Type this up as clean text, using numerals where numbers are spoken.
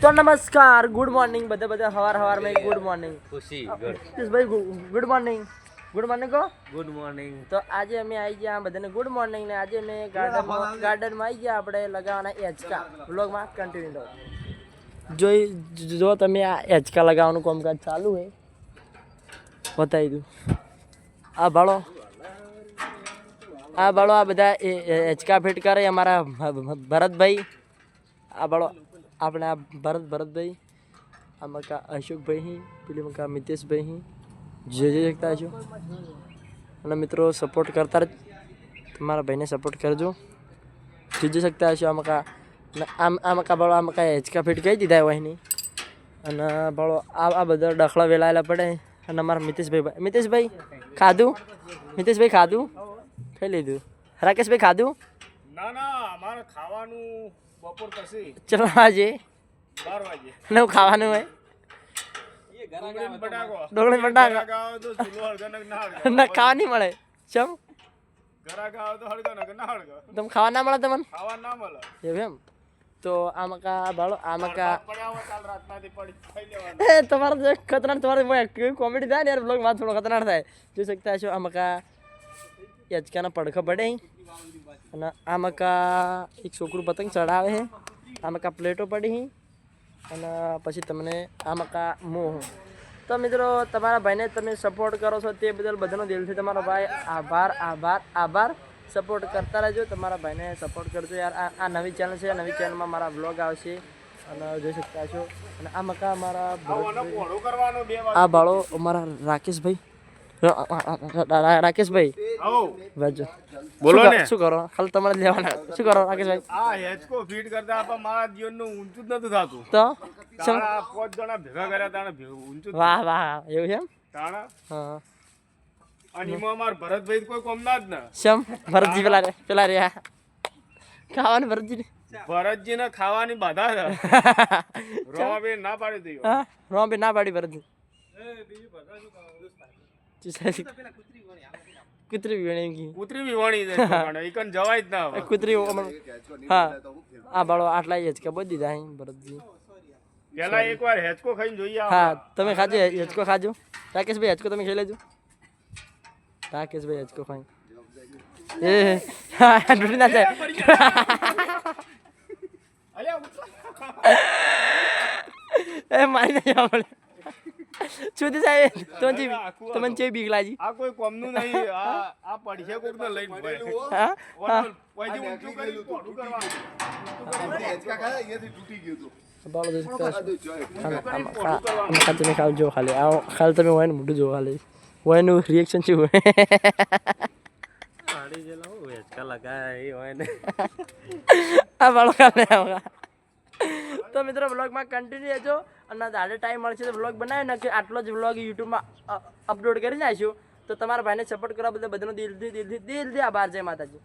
तो नमस्कार, good morning બધા બધા हवार में गुड मॉर्निंग खुशी ભાઈ ગુડ મોર્નિંગ કો ગુડ મોર્નિંગ। તો આજે અમે આવી ગયા બધાને ગુડ મોર્નિંગ ને આજે અમે ગાર્ડનમાં આવી ગયા આપણે લગાવવાના એચકા વ્લોગમાં કન્ટિન્યુ જો તમે આ એચકા લગાવવાનું કામકાજ ચાલુ છે બતાવી દઉં। આ બાળો આ બધા એચકા ફિટ કરે અમારા ભરતભાઈ। આ બાળો આપણે આ ભરતભાઈ આ મકા અશોકભાઈ પેલી મકા મિતેશભાઈ જોઈ શકતા છો। અને મિત્રો સપોર્ટ કરતા જ તમારા ભાઈને સપોર્ટ કરજો। જોઈ શકતા હશો આ મકા બાળો આ મકા હેચકા ફિટ કહી દીધા હોય નહીં। અને બાળો આ બધા ડખલા વેલાયેલા પડે। અને અમારા મિતેશભાઈ ખાધું ખાઈ લીધું। રાકેશભાઈ ખાધું ના અમારે ખાવાનું બપોર પછી ચલો આજે 12 વાગે નવ ખાવાનું હોય ડોંગળી બટાકા તો ચૂલો હળગનક ના હળગ ના ખાવા નહીં મળે ચમ ઘરા ગાવ તો હળગનક ના હળગ તમે ખાવા ના મળે તમને ખાવા ના મળે એવું એમ। તો આ મકા બાળો આ મકા પડ્યા હોય કાલ રાતનાથી પડી ખાઈ લેવાનું। તમારે જે ખતરનાક તમારે કોમેડી થાય ને યાર બ્લોગ માં થોડો ખતરનાક થાય। જોઈ શકતા છો આ મકા યાચકાના પડખા પડે। અને આ મકા એક છોકરું પતંગ ચડાવે છે। આ મકા પ્લેટો પડી અને પછી તમને આ મકા મોહ। તો મિત્રો તમારા ભાઈને તમે સપોર્ટ કરો છો તે બદલ બધાનો દિલથી તમારો ભાઈ આભાર। સપોર્ટ કરતા રહેજો, તમારા ભાઈને સપોર્ટ કરજો યાર। આ નવી ચેનલ છે, નવી ચેનલમાં મારા બ્લોગ આવશે અને જોઈ શકતા છો। અને આ મકા અમારા આ બાળો અમારા રાકેશભાઈ વાજો બોલો ને શું કરો ખાલી તમારે લેવાના શું કરો રાકેશભાઈ? આ હેચકો ફીટ કરતા આપા મારા જીવનનું ઊંચું જ નતું થાતું। તો તાણા 5 જણા ભેગા કર્યા તાણે ઊંચું વાહ એવું છે એમ? તાણા હા અને એમાં અમાર ભરતભાઈ કોઈ કોમ ના જ ને શમ ભરતજી પેલા રહ્યા ખાવાનું ભરતજી ને ખાવાની બાધા છે રોમાબેન ના પાડી દીધો। હા રોમાબેન ના પાડી ભરતજી કૂતરી વિવાણી છે ઈકન જવાય જ ના હવે। કૂતરી હા આ બાળો આટલા જ કે બધી દીધા ભરતજી। પેલા એકવાર હેચકો ખાઈને જોઈએ। હા તમે ખાજો હેચકો ખાજો। રાકેશભાઈ હેચકો તમે ખાઈ લેજો। રાકેશભાઈ હેચકો ખાઈ ડૂટી ના જાય એ મારી નહીં આપણે સુધી સાહેબ તમને ચેવી બીક લાગી? આ કોઈ કોમનું નહીં, આ પડશે કોક ને લઈને હા પછી ઊંચું કરી કોડું કરવાનું બાળો જોઈ શકતા છો। તમે ખાવ જો ખાલી તમે હોય ને મોઢું જો ખાલી હોય નું રિએક્શન શું હોય આ બાળો ખાલે તો મિત્રો બ્લોગમાં કન્ટિન્યુ રહેજો। અને આજે ટાઈમ મળશે તો બ્લોગ બનાવી નાખ્યો। આટલો જ બ્લોગ યુટ્યુબમાં અપલોડ કરી નાખ્યો। તો તમારા ભાઈને સપોર્ટ કરવા બદલ બધાનો દિલથી આભાર। જય માતાજી।